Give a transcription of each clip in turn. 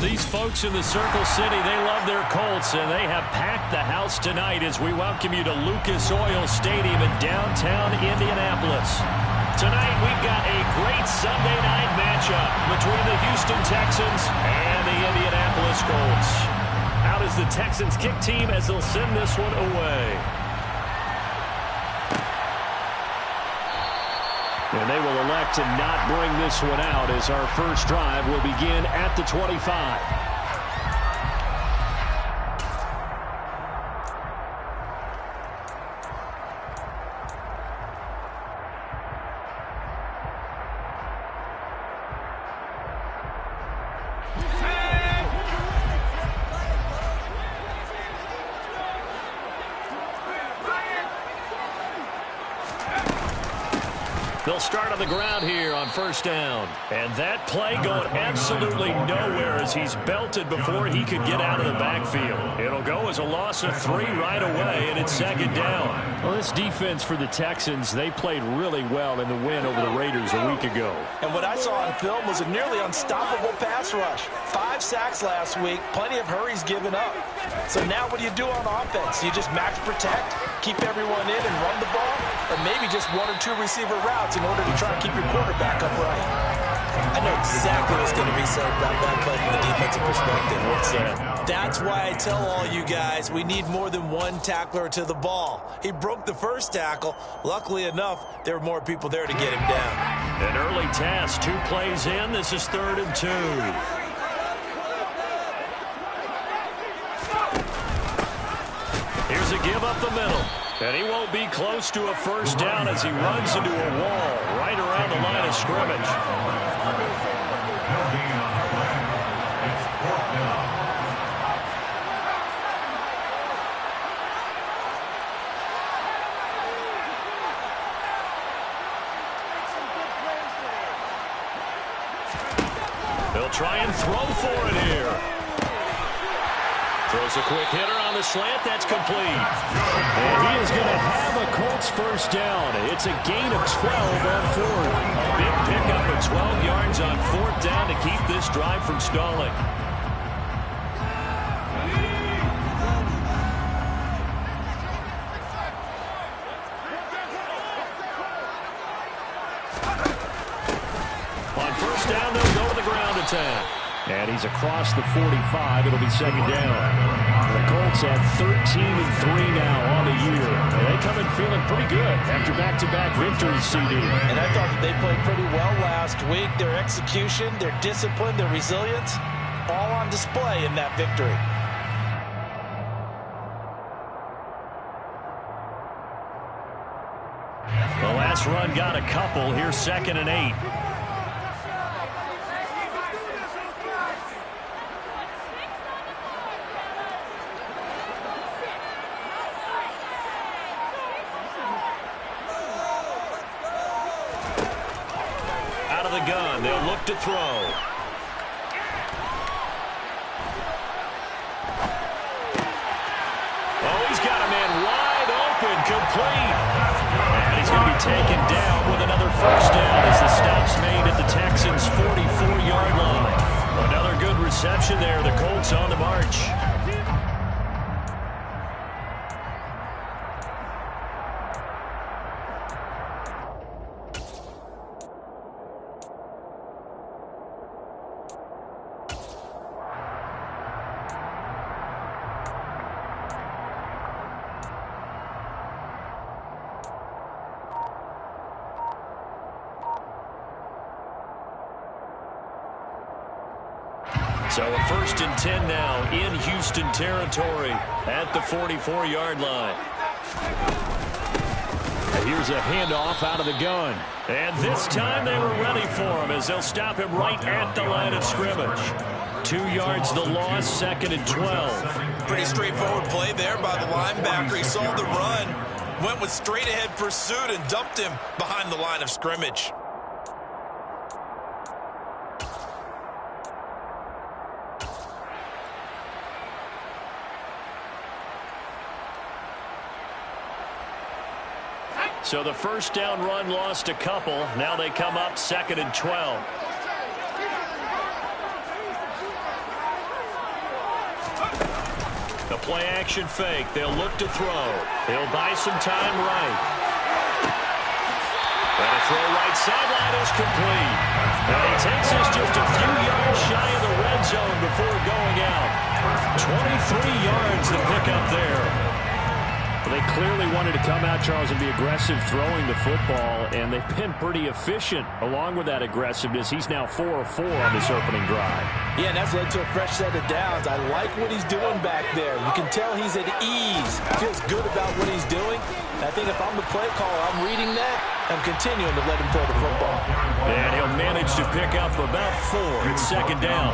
These folks in the Circle City, they love their Colts, and they have packed the house tonight as we welcome you to Lucas Oil Stadium in downtown Indianapolis. Tonight, we've got a great Sunday night matchup between the Houston Texans and the Indianapolis Colts. Out is the Texans kick team as they'll send this one away. And they will elect to not bring this one out as our first drive will begin at the 25. They'll start on the ground here on first down. And that play going absolutely nowhere as he's belted before he could get out of the backfield. It'll go as a loss of 3 right away, and it's second down. Well, this defense for the Texans, they played really well in the win over the Raiders a week ago. And what I saw on film was a nearly unstoppable pass rush. 5 sacks last week, plenty of hurries given up. So now what do you do on offense? You just max protect, keep everyone in and run the ball, or maybe just 1 or 2 receiver routes in order to try and keep your quarterback upright. I know exactly what's going to be said about that play from the defensive perspective. What's that? That's why I tell all you guys we need more than 1 tackler to the ball. He broke the first tackle. Luckily enough, there were more people there to get him down. An early task, 2 plays in. This is 3rd and 2. Here's a give up the middle. And he won't be close to a first down as he runs into a wall right around the line of scrimmage. They'll try and throw for it here. Throws a quick hitter on the slant. That's complete. And he is going to have a Colts first down. It's a gain of 12 on 4th. Big pickup of 12 yards on 4th down to keep this drive from stalling. On first down, they'll go to the ground attack. And he's across the 45. It'll be second down. The Colts have 13-3 now on the year. And they come in feeling pretty good after back-to-back victories, CD. And I thought that they played pretty well last week. Their execution, their discipline, their resilience, all on display in that victory. The last run got a couple. Here's 2nd and 8. Gun. They'll look to throw. Oh, he's got a man wide open, complete. And he's going to be taken down with another first down as the stop's made at the Texans' 44-yard line. Another good reception there. The Colts on the march. So a 1st and 10 now in Houston territory at the 44-yard line. And here's a handoff out of the gun. And this time they were ready for him as they'll stop him right at the line of scrimmage. 2 yards the loss, 2nd and 12. Pretty straightforward play there by the linebacker. He saw the run, went with straight-ahead pursuit, and dumped him behind the line of scrimmage. So the first down run lost a couple. Now they come up 2nd and 12. The play-action fake. They'll look to throw. He'll buy some time right. And a throw right sideline is complete. And he takes us just a few yards shy of the red zone before going out. 23 yards to pick up there. Well, they clearly wanted to come out, Charles, and be aggressive throwing the football, and they've been pretty efficient along with that aggressiveness. He's now 4 of 4 on this opening drive. Yeah, and that's led to a fresh set of downs. I like what he's doing back there. You can tell he's at ease. Feels good about what he's doing. I think if I'm the play caller, I'm reading that. I'm continuing to let him throw the football. And he'll manage to pick up about 4. It's second down.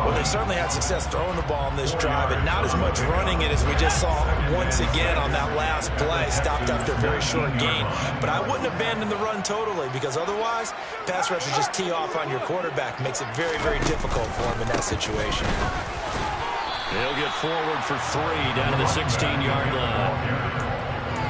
Well, they certainly had success throwing the ball on this drive, and not as much running it as we just saw once again on that last play. Stopped after a very short gain. But I wouldn't abandon the run totally, because otherwise, pass rushers just tee off on your quarterback. Makes it very, very difficult for him in that situation. He'll get forward for 3 down to the 16-yard line.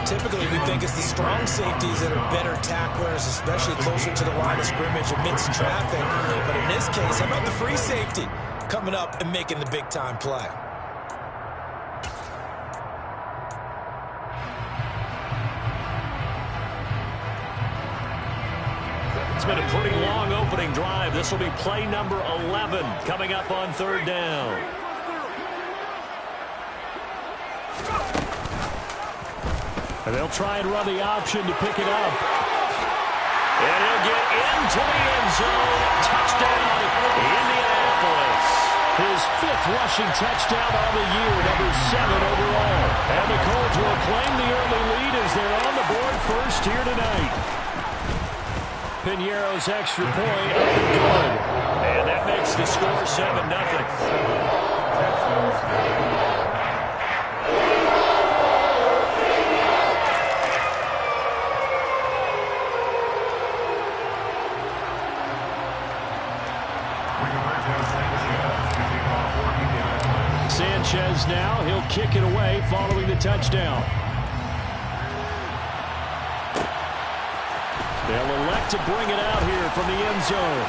Typically, we think it's the strong safeties that are better tacklers, especially closer to the line of scrimmage amidst traffic. But in this case, how about the free safety coming up and making the big-time play? It's been a pretty long opening drive. This will be play number 11 coming up on third down. And they'll try and run the option to pick it up. And he'll get into the end zone. Touchdown, Indianapolis. His 5th rushing touchdown on the year, number 7 overall. And the Colts will claim the early lead as they're on the board first here tonight. Piñeiro's extra point up and good. And that makes the score 7-0. Sanchez now, he'll kick it away following the touchdown. They'll elect to bring it out here from the end zone.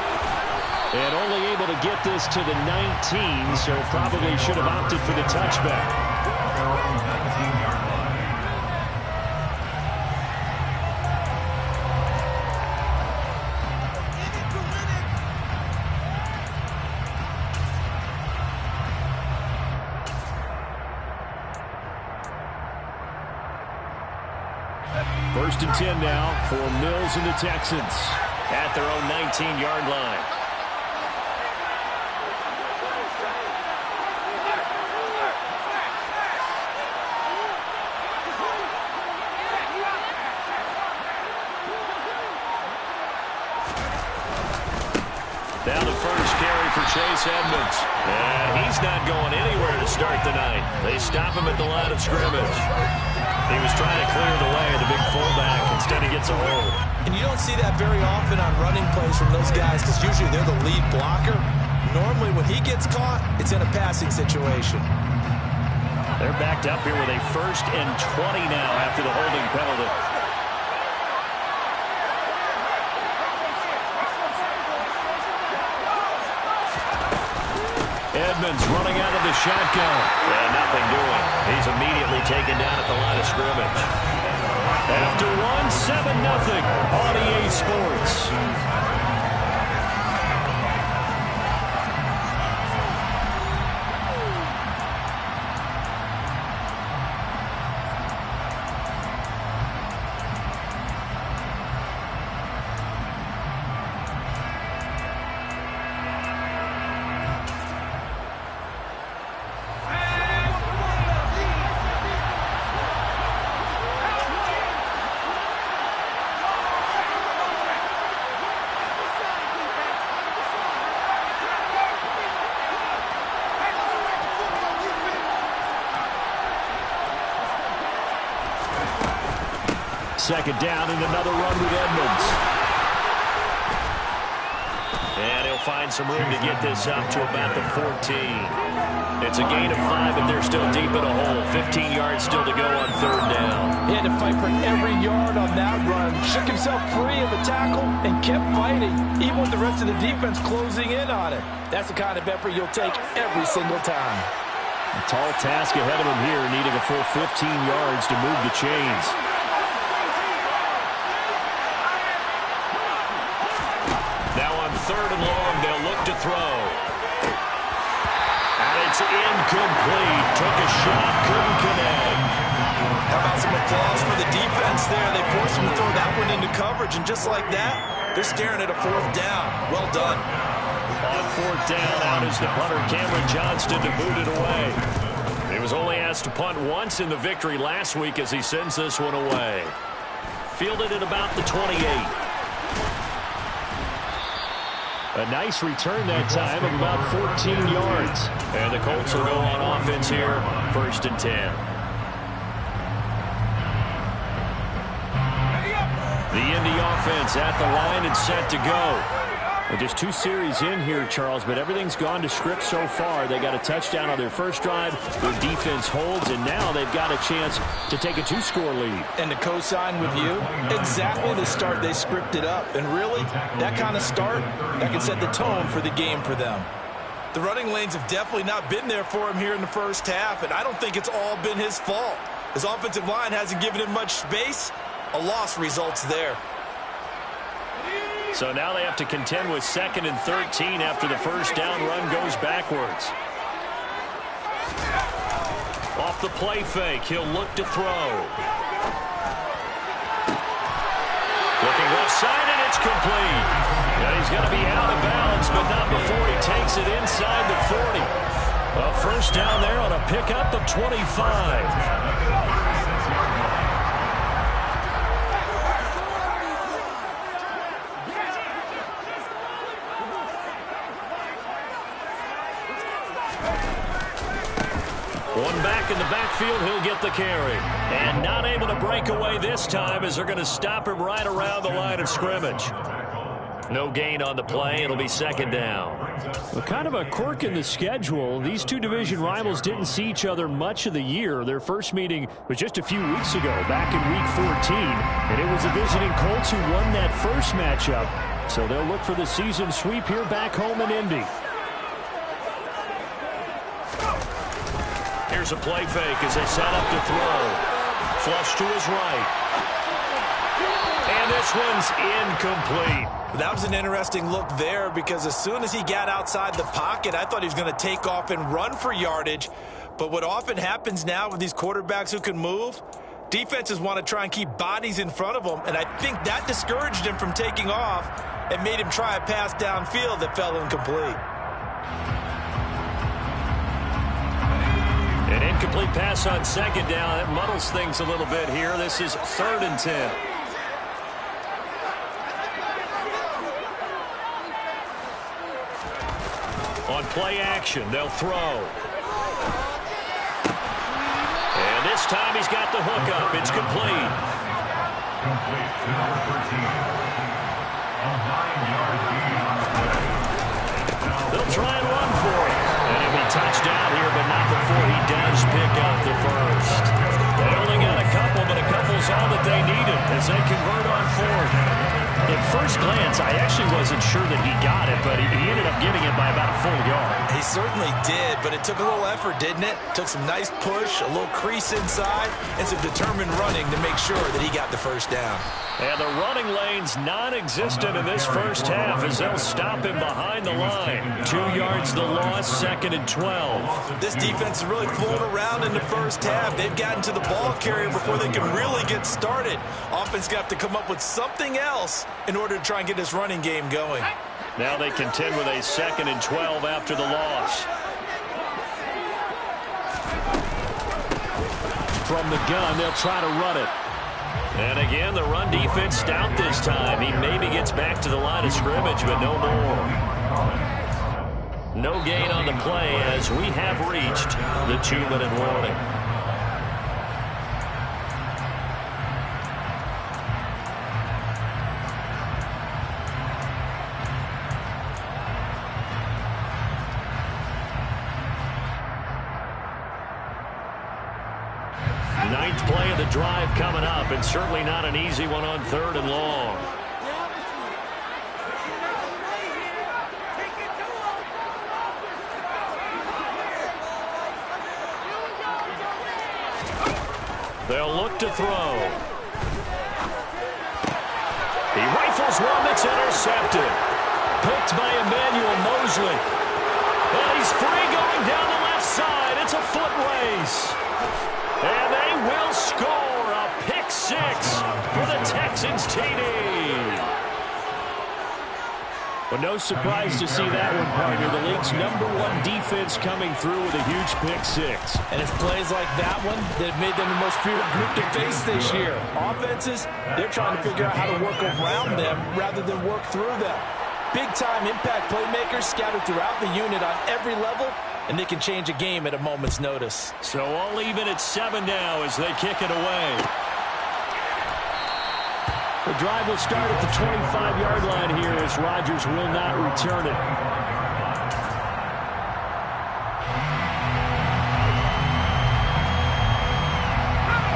And only able to get this to the 19, so probably should have opted for the touchback. First and 10 now for Mills and the Texans at their own 19-yard line. Down the first carry for Chase Edmonds. And he's not going anywhere to start the night. They stop him at the line of scrimmage. He was trying to clear the way of the big fullback. Instead, he gets a hold. And you don't see that very often on running plays from those guys because usually they're the lead blocker. Normally, when he gets caught, it's in a passing situation. They're backed up here with a 1st and 20 now after the holding penalty. Edmonds running out of the shotgun. And nothing doing. He's immediately taken down at the line of scrimmage. After one, 7-0 on EA Sports. Second down and another run with Edmonds. And he'll find some room to get this up to about the 14. It's a gain of 5, and they're still deep in a hole. 15 yards still to go on third down. He had to fight for every yard on that run. Shook himself free of the tackle and kept fighting, even with the rest of the defense closing in on it. That's the kind of effort you'll take every single time. A tall task ahead of him here, needing a full 15 yards to move the chains. Now on 3rd and long, they'll look to throw. And it's incomplete. Took a shot, couldn't connect. How about some applause for the defense there? They forced him to throw that one into coverage, and just like that, they're staring at a 4th down. Well done. On 4th down, out is the punter, Cameron Johnston, to boot it away. He was only asked to punt once in the victory last week as he sends this one away. Fielded at about the 28. A nice return that time of about 14 yards. And the Colts will go on offense here, 1st and 10. The Indy offense at the line and set to go. Well, just 2 series in here, Charles, but everything's gone to script so far. They got a touchdown on their first drive. Their defense holds, and now they've got a chance to take a 2-score lead. And to co-sign with you, exactly the start they scripted up. And really, that kind of start, that can set the tone for the game for them. The running lanes have definitely not been there for him here in the first half, and I don't think it's all been his fault. His offensive line hasn't given him much space. A loss results there. So now they have to contend with 2nd and 13 after the first down run goes backwards. Off the play fake, he'll look to throw. Looking left side, and it's complete. And he's going to be out of bounds, but not before he takes it inside the 40. A first down there on a pickup of 25. One back in the backfield, he'll get the carry. And not able to break away this time as they're going to stop him right around the line of scrimmage. No gain on the play. It'll be 2nd down. Well, kind of a quirk in the schedule. These 2 division rivals didn't see each other much of the year. Their first meeting was just a few weeks ago, back in Week 14. And it was the visiting Colts who won that first matchup. So they'll look for the season sweep here back home in Indy. Here's a play fake as they set up to throw. Flush to his right. And this one's incomplete. That was an interesting look there because as soon as he got outside the pocket, I thought he was going to take off and run for yardage. But what often happens now with these quarterbacks who can move, defenses want to try and keep bodies in front of them, and I think that discouraged him from taking off and made him try a pass downfield that fell incomplete. An incomplete pass on 2nd down. That muddles things a little bit here. This is 3rd and 10. On play action, they'll throw. And this time he's got the hook up. It's complete. They'll try and run for it. And he'll be touched down here, but not before he does pick up the first. They only got a couple, but a couple's all that they needed as they convert on 4th. At first glance, I actually wasn't sure that he got it, but he ended up getting it by about a full yard. He certainly did, but it took a little effort, didn't it? Took some nice push, a little crease inside, and some determined running to make sure that he got the first down. And the running lane's non-existent in this first half as they'll stop him behind the line. 2 yards the loss, 2nd and 12. This defense is really flown around in the first half. They've gotten to the ball carrier before they can really get started. Offense got to come up with something else in order to try and get this running game going. Now they contend with a 2nd and 12 after the loss. From the gun, they'll try to run it. And again, the run defense stout this time. He maybe gets back to the line of scrimmage, but no more. No gain on the play as we have reached the 2-minute warning. Ninth play of the drive coming up, and certainly not an easy one on 3rd and long. They'll look to throw. He rifles one that's intercepted. Picked by Emmanuel Mosley. And he's free going down the left side. It's a foot race. And they will score a pick six for the Texans TD. But no surprise to see that one, partner. The league's #1 defense coming through with a huge pick six. And it's plays like that one that made them the most feared group to face this year. Offenses, they're trying to figure out how to work around them rather than work through them. Big-time impact playmakers scattered throughout the unit on every level, and they can change a game at a moment's notice. So all even at 7 now as they kick it away. The drive will start at the 25-yard line here as Rodgers will not return it.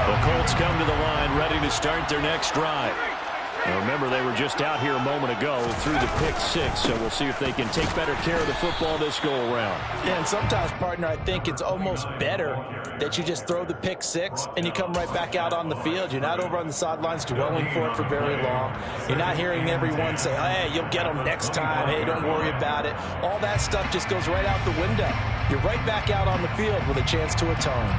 The Colts come to the line ready to start their next drive. Now remember, they were just out here a moment ago through the pick six, so we'll see if they can take better care of the football this go-around. Yeah, and sometimes, partner, I think it's almost better that you just throw the pick six and you come right back out on the field. You're not over on the sidelines dwelling for it for very long. You're not hearing everyone say, hey, you'll get them next time. Hey, don't worry about it. All that stuff just goes right out the window. You're right back out on the field with a chance to atone.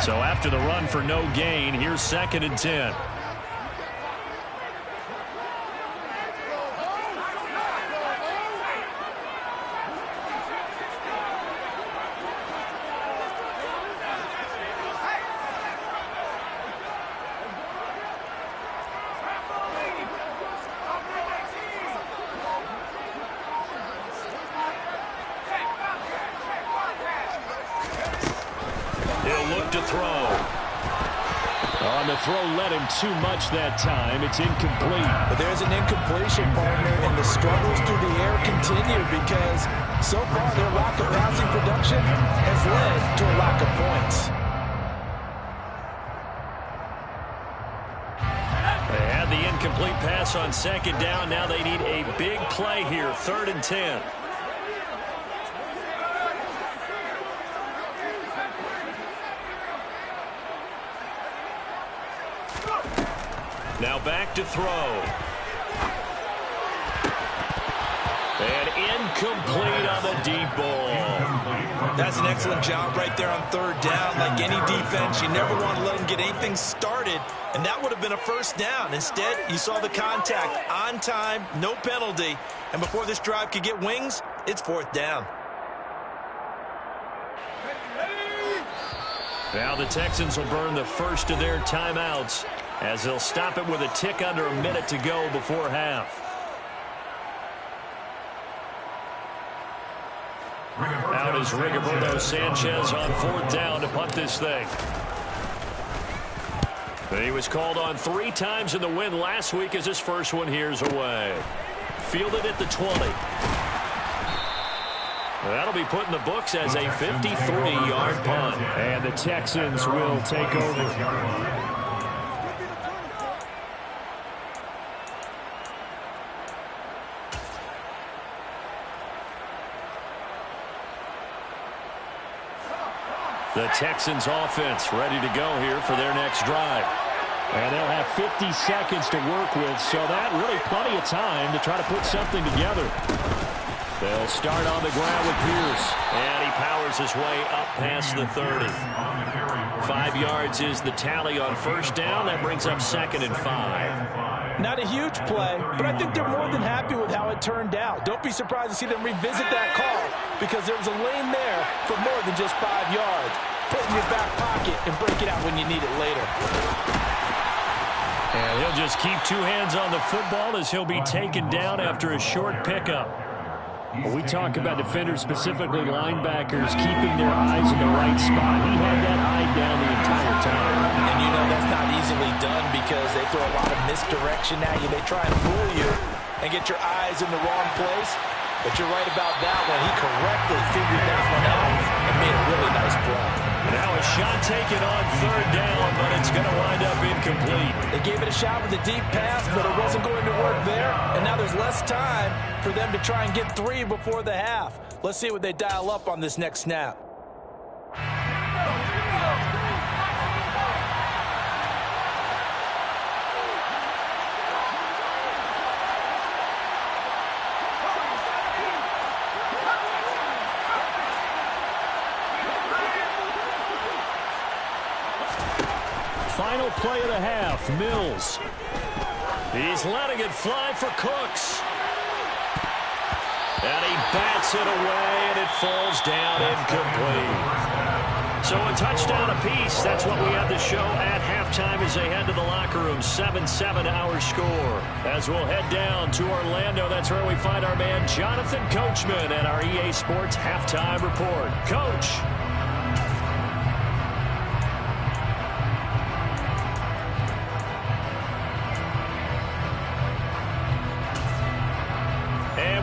So after the run for no gain, here's 2nd and 10. Throw led him too much that time. It's incomplete. But there's an incompletion, partner, and the struggles through the air continue because so far their lack of passing production has led to a lack of points. They had the incomplete pass on 2nd down. Now they need a big play here. 3rd and 10. Now back to throw. And incomplete on the deep ball. That's an excellent job right there on 3rd down. Like any defense, you never want to let them get anything started, and that would have been a 1st down. Instead, you saw the contact on time, no penalty, and before this drive could get wings, it's 4th down. Now the Texans will burn the first of their timeouts as they'll stop it with a tick under a minute to go before half. Out is Rigoberto Sanchez on 4th down to punt this thing. He was called on 3 times in the win last week as his first one here's away. Fielded at the 20. That'll be put in the books as a 53-yard punt. And the Texans will take over. The Texans offense ready to go here for their next drive. And they'll have 50 seconds to work with, so that really plenty of time to try to put something together. They'll start on the ground with Pierce, and he powers his way up past the 30. 5 yards is the tally on 1st down. That brings up 2nd and 5. Not a huge play, but I think they're more than happy with how it turned out. Don't be surprised to see them revisit that call because there was a lane there for more than just 5 yards. Put it in your back pocket and break it out when you need it later. And he'll just keep 2 hands on the football as he'll be taken down after a short pickup. When we talk about defenders, specifically linebackers, keeping their eyes in the right spot. He had that eye down the entire time. And you know that's not easily done because they throw a lot of misdirection at you. They try and fool you and get your eyes in the wrong place. But you're right about that one. He correctly figured that one out and made a really nice play. Now a shot taken on 3rd down, but it's going to wind up incomplete. They gave it a shot with a deep pass, but it wasn't going to work there. And now there's less time for them to try and get 3 before the half. Let's see what they dial up on this next snap. Final play of the half, Mills. He's letting it fly for Cooks. And he bats it away, and it falls down incomplete. So a touchdown apiece. That's what we have to show at halftime as they head to the locker room. 7-7 our score. As we'll head down to Orlando, that's where we find our man Jonathan Coachman and our EA Sports Halftime Report. Coach.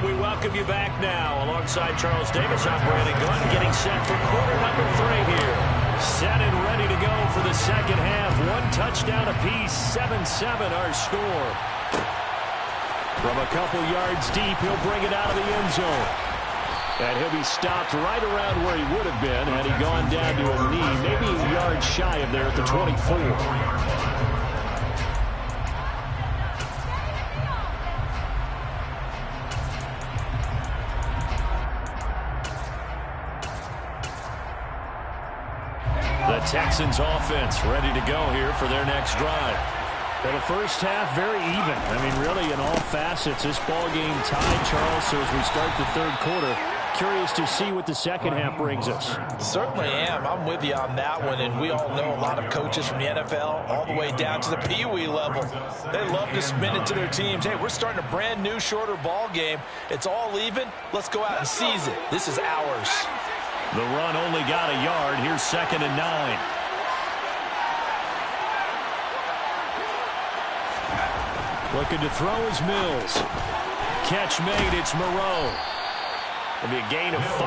We welcome you back now. Alongside Charles Davis, I'm Brandon Gunn, getting set for quarter number 3 here. Set and ready to go for the second half. One touchdown apiece, 7-7 our score. From a couple yards deep, he'll bring it out of the end zone. And he'll be stopped right around where he would have been had he gone down to a knee, maybe a yard shy of there at the 24. Texans offense ready to go here for their next drive. For the first half, very even. I mean, really, in all facets, this ball game tied, Charles. So as we start the third quarter, curious to see what the second half brings us. Certainly am. I'm with you on that one, and we all know a lot of coaches from the NFL all the way down to the Pee Wee level. They love to spin it to their teams. Hey, we're starting a brand new, shorter ball game. It's all even. Let's go out and seize it. This is ours. The run only got a yard. Here's 2nd and 9. Looking to throw is Mills. Catch made. It's Moreau. It'll be a gain of 5.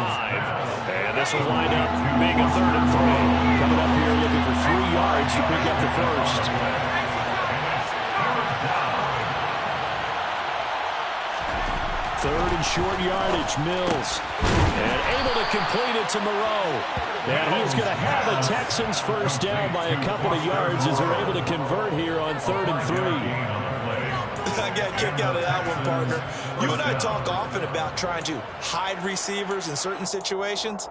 And this will wind up being a 3rd and 3. Coming up here looking for 3 yards to pick up the first. 3rd and short yardage, Mills. And able to complete it to Moreau. And he's going to have a Texans first down by a couple of yards as they're able to convert here on 3rd and 3. I got a kick out of that one, partner. You and I talk often about trying to hide receivers in certain situations,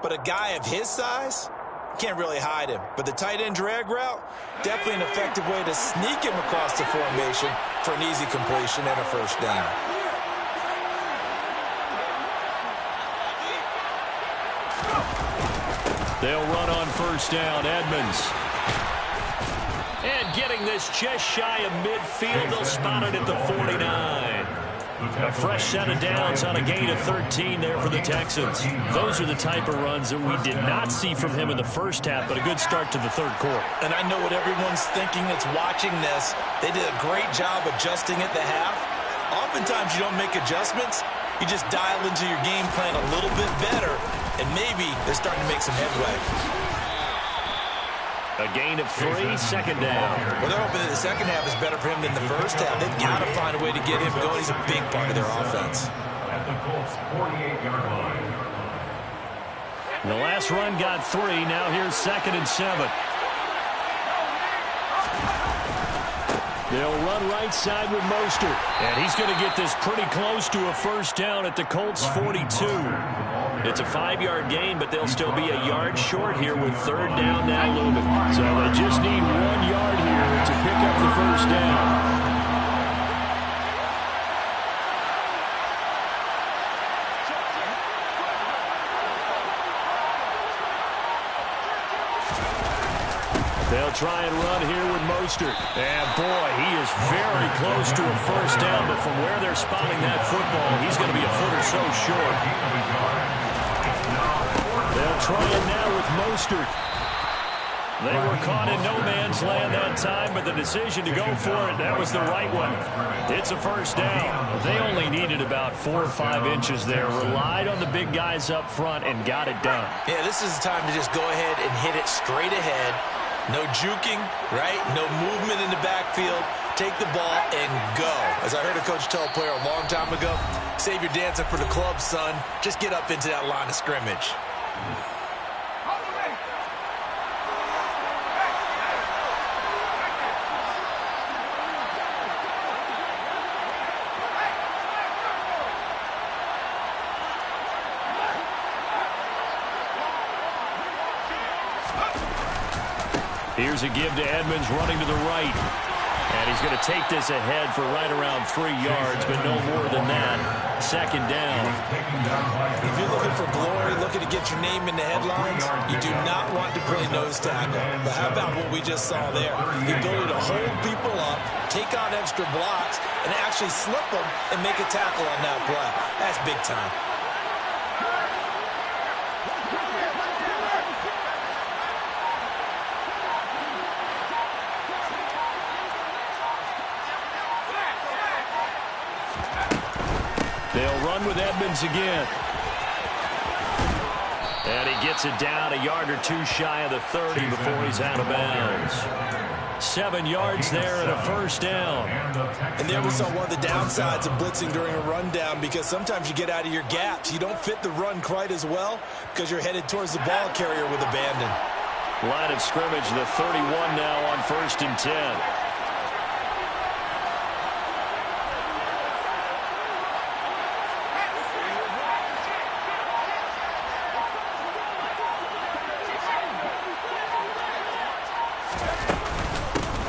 but a guy of his size, can't really hide him. But the tight end drag route, definitely an effective way to sneak him across the formation for an easy completion and a first down. They'll run on first down. Edmonds. And getting this just shy of midfield. They'll spot it at the 49. A fresh set of downs on a gain of 13 there for the Texans. Those are the type of runs that we did not see from him in the first half, but a good start to the third quarter. And I know what everyone's thinking that's watching this. They did a great job adjusting at the half. Oftentimes you don't make adjustments. You just dial into your game plan a little bit better, and maybe they're starting to make some headway. A gain of 3, 2nd down. Well, they're hoping that the second half is better for him than the first half. They've got to find a way to get him going. He's a big part of their offense. At the Colts 48-yard line. The last run got 3. Now here's 2nd and 7. They'll run right side with Mostert. And he's going to get this pretty close to a first down at the Colts 42. It's a 5-yard gain, but they'll still be a yard short here with 3rd down now looming. So they just need 1 yard here to pick up the first down. They'll try and run here with Mostert. And, boy, he is very close to a first down, but from where they're spotting that football, he's going to be a foot or so short. They'll try it now with Mostert. They were caught in no man's land that time, but the decision to go for it, that was the right one. It's a first down. They only needed about 4 or 5 inches there, relied on the big guys up front, and got it done. Yeah, this is the time to just go ahead and hit it straight ahead. No juking, right? No movement in the backfield. take the ball, and go. As I heard a coach tell a player a long time ago, save your dancing for the club, son. Just get up into that line of scrimmage. Here's a give to Edmonds running to the right. And he's going to take this ahead for right around 3 yards, but no more than that. Second down. If you're looking for glory, looking to get your name in the headlines, you do not want to play nose tackle. But how about what we just saw there? The ability to hold people up, take on extra blocks, and actually slip them and make a tackle on that play. That's big time. They'll run with Edmonds again. And he gets it down a yard or two shy of the 30 before he's out of bounds. 7 yards there and a first down. And there we saw one of the downsides of blitzing during a rundown, because sometimes you get out of your gaps. You don't fit the run quite as well because you're headed towards the ball carrier with abandon. Line of scrimmage, the 31 now on 1st and 10.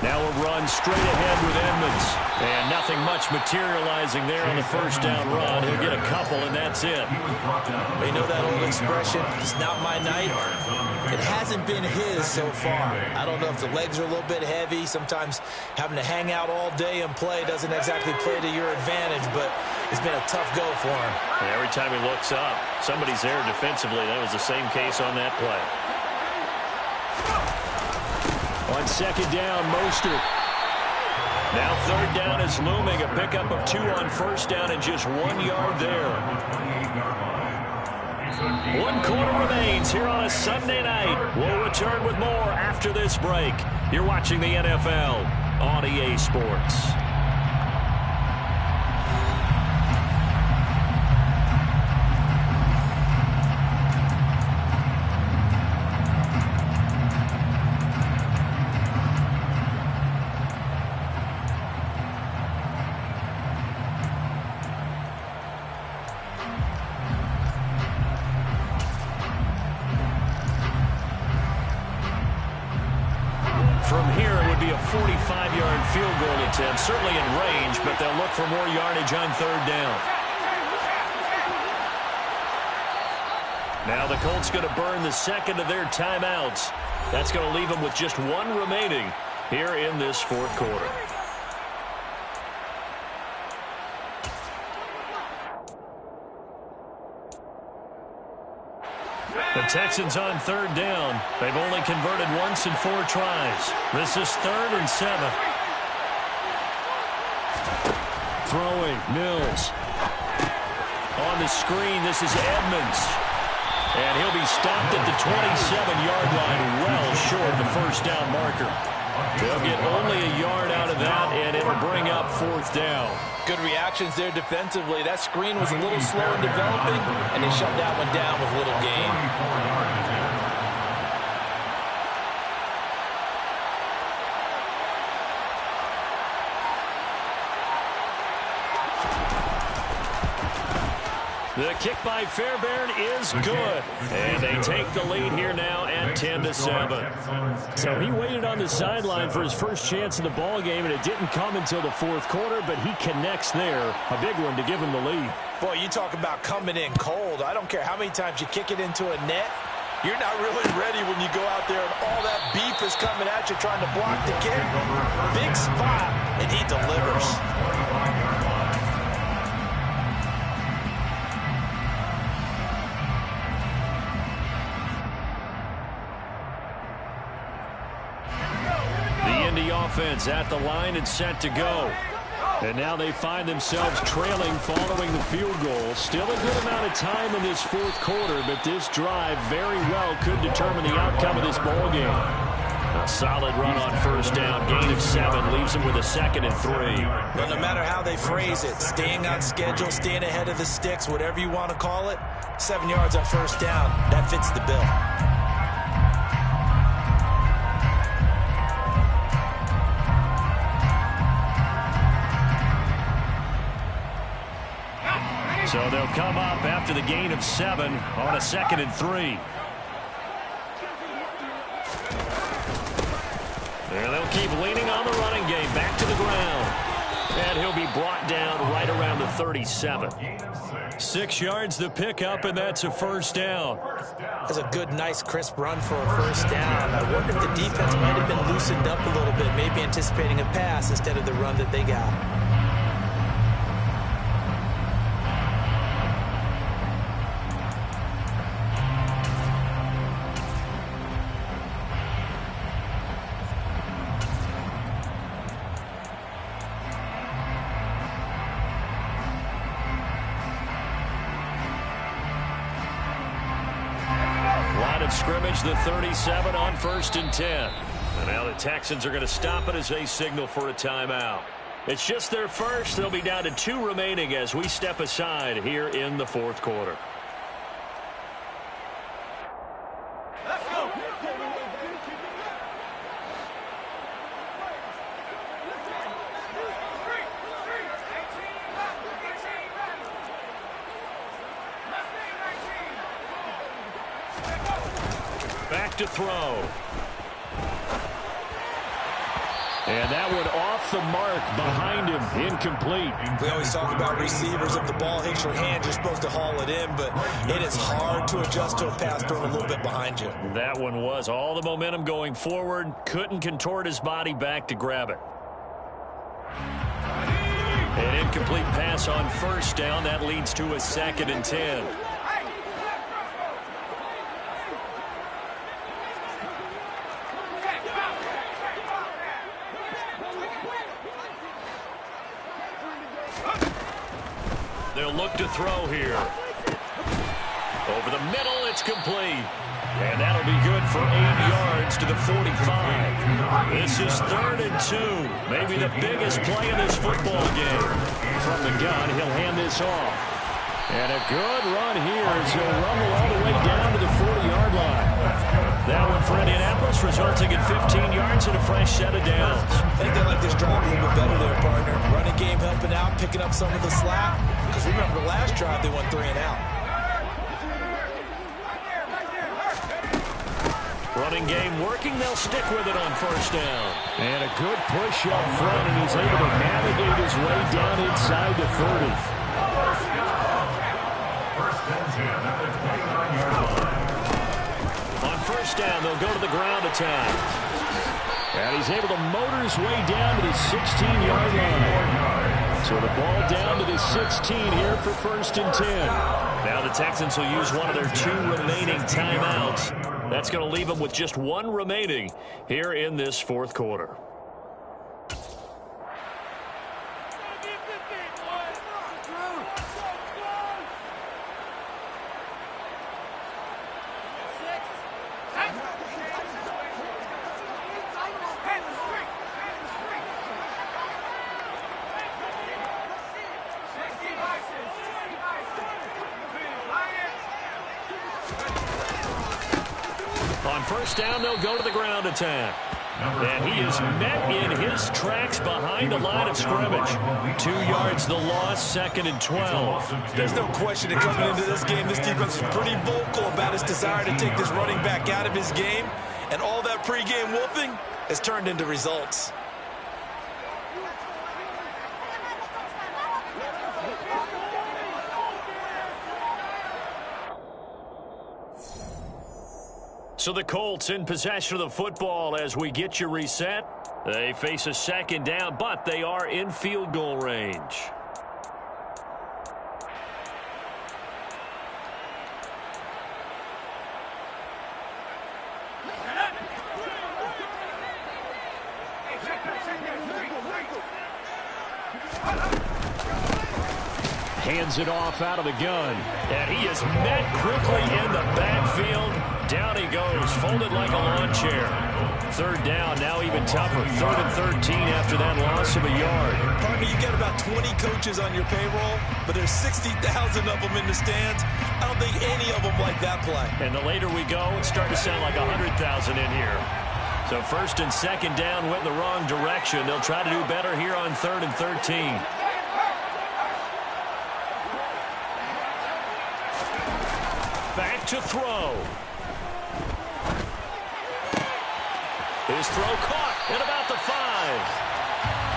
Now a run straight ahead with Edmonds. And nothing much materializing there on the first down run. He'll get a couple, and that's it. You know that old expression, it's not my night? It hasn't been his so far. I don't know if the legs are a little bit heavy. Sometimes having to hang out all day and play doesn't exactly play to your advantage, but it's been a tough go for him. And every time he looks up, somebody's there defensively. That was the same case on that play. On second down, Mostert. Now third down is looming. A pickup of 2 on first down and just 1 yard there. 1 quarter remains here on a Sunday night. We'll return with more after this break. You're watching the NFL on EA Sports. From here, it would be a 45-yard field goal attempt, certainly in range, but they'll look for more yardage on third down. Now the Colts going to burn the second of their timeouts. That's going to leave them with just 1 remaining here in this fourth quarter. The Texans on third down. They've only converted once in 4 tries. This is 3rd and 7. Throwing, Mills. On the screen, this is Edmonds. And he'll be stopped at the 27-yard line, well short the first down marker. They'll get only a yard out of that, and it'll bring up 4th down. Good reactions there defensively. That screen was a little slow in developing, and they shut that one down with little gain. The kick by Fairbairn is good. And they take the lead here now at 10-7. So he waited on the sideline for his first chance in the ball game, and it didn't come until the 4th quarter, but he connects there. A big one to give him the lead. Boy, you talk about coming in cold. I don't care how many times you kick it into a net. You're not really ready when you go out there and all that beef is coming at you trying to block the kick. Big spot, and he delivers. Offense at the line and set to go. And now they find themselves trailing following the field goal. Still a good amount of time in this 4th quarter, but this drive very well could determine the outcome of this ball game. A solid run on first down. Gain of 7 leaves him with a 2nd and 3. Well, no matter how they phrase it, staying on schedule, staying ahead of the sticks, whatever you want to call it, 7 yards on first down, that fits the bill. So they'll come up after the gain of 7 on a 2nd and 3. And they'll keep leaning on the running game. Back to the ground. And he'll be brought down right around the 37. 6 yards to pick up, and that's a first down. That's a good, nice, crisp run for a first down. I wonder if the defense might have been loosened up a little bit, maybe anticipating a pass instead of the run that they got. Scrimmage, the 37 on 1st and 10. And now the Texans are going to stop it as they signal for a timeout. It's just their first. They'll be down to 2 remaining as we step aside here in the 4th quarter. Let's go. Back to throw. And that one off the mark behind him. Incomplete. We always talk about receivers. If the ball hits your hand, you're supposed to haul it in, but it is hard to adjust to a pass thrown a little bit behind you. That one was all the momentum going forward. Couldn't contort his body back to grab it. An incomplete pass on first down. That leads to a 2nd and 10. They'll look to throw here. Over the middle, it's complete. And that'll be good for 8 yards to the 45. This is 3rd and 2. Maybe the biggest play in this football game. From the gun, he'll hand this off. And a good run here as he'll rumble all the way down to the 40-yard line. That one for Indianapolis, resulting in 15 yards and a fresh set of downs. I think they like this drive a little bit better there, partner. Running game helping out, picking up some of the slack. Because remember, the last drive they went 3 and out. Running game working. They'll stick with it on first down. And a good push up front, and he's able to navigate his way down inside the 30. On first down, they'll go to the ground attack. And he's able to motor his way down to the 16-yard line. So the ball down to the 16 here for 1st and 10. Now the Texans will use one of their 2 remaining timeouts. That's going to leave them with just 1 remaining here in this 4th quarter. On first down, they'll go to the ground attack. And he is met in his tracks behind the line of scrimmage. 2 yards the loss, 2nd and 12. There's no question that coming into this game, this defense is pretty vocal about its desire to take this running back out of his game. And all that pregame whooping has turned into results. So the Colts in possession of the football as we get you reset. They face a 2nd down, but they are in field goal range. Hands it off out of the gun. And he is met quickly in the backfield. Down he goes, folded like a lawn chair. third down, now even tougher. 3rd and 13 after that loss of a yard. Partner, you got about 20 coaches on your payroll, but there's 60,000 of them in the stands. I don't think any of them like that play. And the later we go, it's starting to sound like 100,000 in here. So 1st and 2nd down went in the wrong direction. They'll try to do better here on 3rd and 13. Back to throw. His throw caught at about the 5.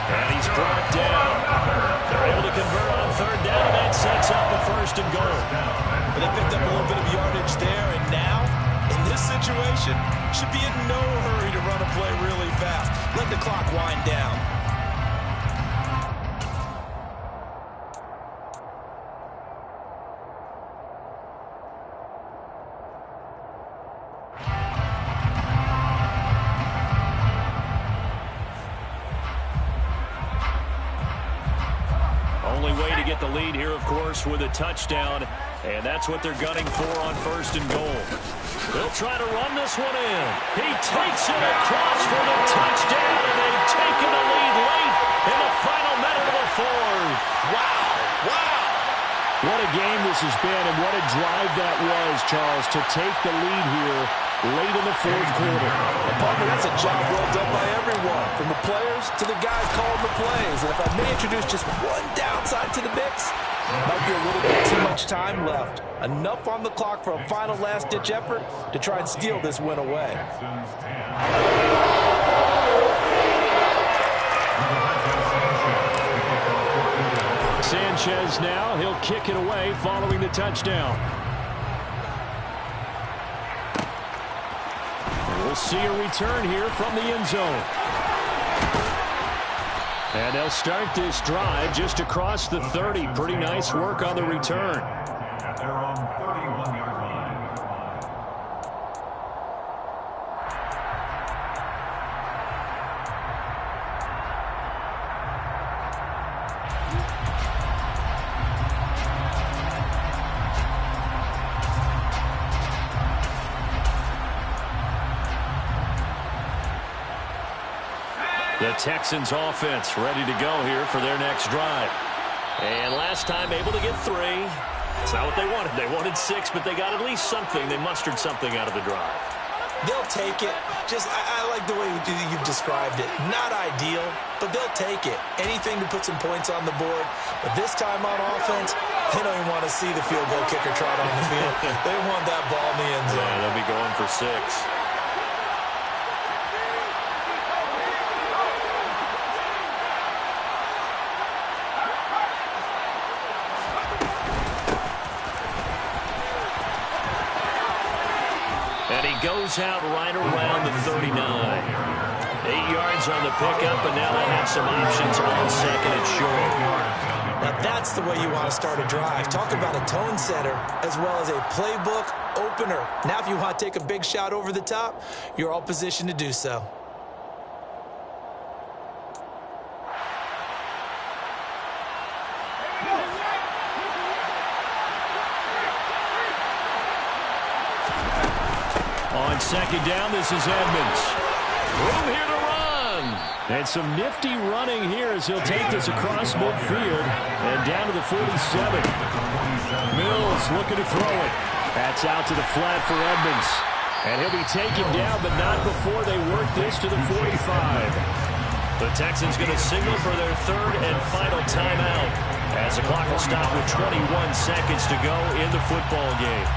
And he's brought down. They're able to convert on 3rd down, and that sets up a 1st and goal. But they picked up a little bit of yardage there, and now, in this situation, should be in no hurry to run a play really fast. Let the clock wind down. Only way to get the lead here, of course, with a touchdown, and that's what they're gunning for on 1st and goal. They'll try to run this one in. He takes it across for the touchdown, and they've taken the lead late in the final minute of the 4th. Wow. Wow. What a game this has been, and what a drive that was, Charles, to take the lead here late in the 4th quarter. Partner, that's a job well done by everyone, from the players to the guys calling the plays. And if I may introduce just one downside to the mix, might be a little bit too much time left. Enough on the clock for a final last-ditch effort to try and steal this win away. Sanchez now, he'll kick it away following the touchdown. We'll see a return here from the end zone. And they'll start this drive just across the 30. Pretty nice work on the return. At their own 31-yard line. The Texans offense ready to go here for their next drive. And last time able to get 3. It's not what they wanted. They wanted 6, but they got at least something. They mustered something out of the drive. They'll take it. I like the way you've described it. Not ideal, but they'll take it. Anything to put some points on the board. But this time on offense, they don't even want to see the field goal kicker trot on the field. They want that ball in the end zone. Yeah, they'll be going for 6. And he goes out right around the 39. 8 yards on the pickup, and now they have some options on 2nd and short. Now that's the way you want to start a drive. Talk about a tone setter as well as a playbook opener. Now if you want to take a big shot over the top, you're all positioned to do so. On 2nd down, this is Edmonds. Room here to run. And some nifty running here as he'll take this across midfield and down to the 47. Mills looking to throw it. That's out to the flat for Edmonds. And he'll be taken down, but not before they work this to the 45. The Texans going to signal for their 3rd and final timeout as the clock will stop with 21 seconds to go in the football game.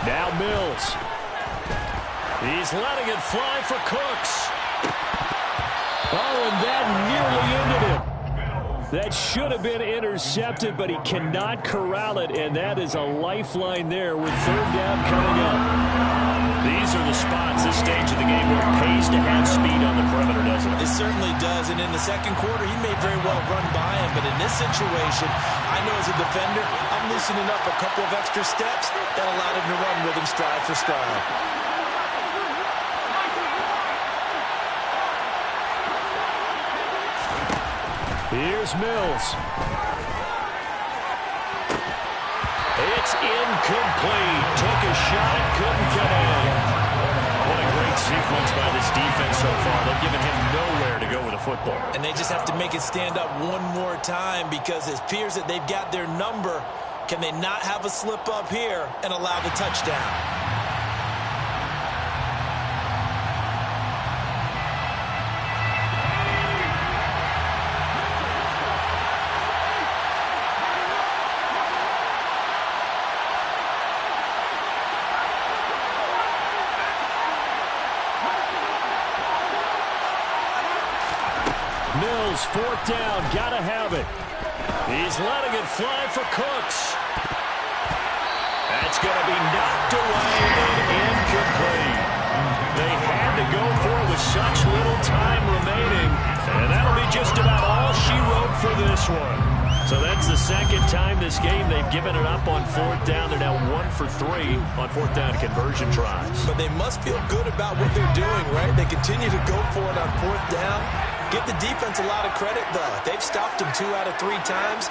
Now Mills. He's letting it fly for Cooks. Oh, and that nearly ended him. That should have been intercepted, but he cannot corral it, and that is a lifeline there with 3rd down coming up. These are the spots, this stage of the game, where it pays to have speed on the perimeter, doesn't it? It certainly does, and in the second quarter, he may very well run by him, but in this situation, I know as a defender, I'm loosening up a couple of extra steps that allowed him to run with him stride for stride. Here's Mills. It's incomplete. Took a shot, couldn't get in. What a great sequence by this defense so far. They've given him nowhere to go with the football. And they just have to make it stand up one more time because it appears that they've got their number. Can they not have a slip up here and allow the touchdown? Mills, fourth down, gotta have it. He's letting it fly for Cooks. That's going to be knocked away and incomplete. They had to go for it with such little time remaining, and that'll be just about all she wrote for this one. So that's the second time this game they've given it up on fourth down. They're now 1 for 3 on fourth down conversion tries. But they must feel good about what they're doing, right? They continue to go for it on fourth down. Give the defense a lot of credit, though. They've stopped them 2 out of 3 times.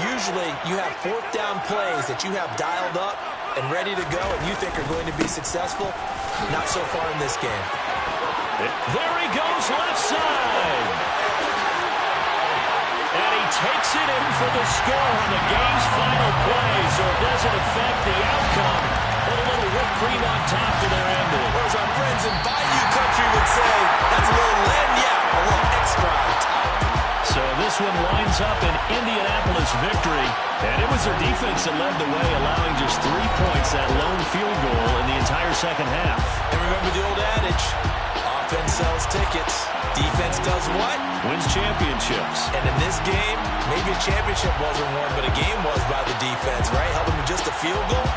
Usually, you have fourth down plays that you have dialed up and ready to go and you think are going to be successful. Not so far in this game. There he goes, left side. And he takes it in for the score on the game's final play, so it doesn't affect the outcome. Put a little whipped cream on top to their ending. Or as our friends in Bayou Country would say, that's a little lagniappe, a little extra on top. So this one lines up an Indianapolis victory, and it was their defense that led the way, allowing just 3 points, that lone field goal in the entire second half. And remember the old adage, offense sells tickets, defense does what? Wins championships. And in this game, maybe a championship wasn't won, but a game was by the defense, right? Held them to just a field goal.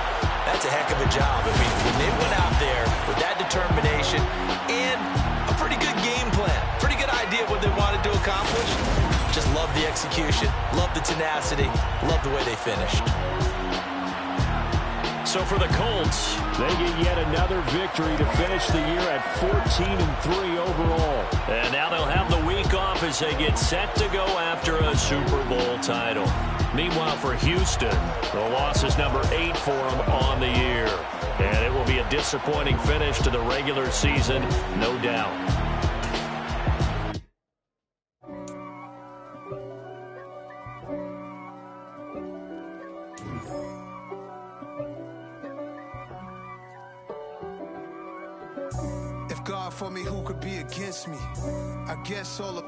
That's a heck of a job. I mean, when they went out there with that determination and a pretty good game plan, pretty good idea of what they wanted to accomplish, just love the execution, love the tenacity, love the way they finished. So for the Colts, they get yet another victory to finish the year at 14-3 overall. And now they'll have the week off as they get set to go after a Super Bowl title. Meanwhile, for Houston, the loss is number 8 for them on the year. And it will be a disappointing finish to the regular season, no doubt. If God for me, who could be against me? I guess all of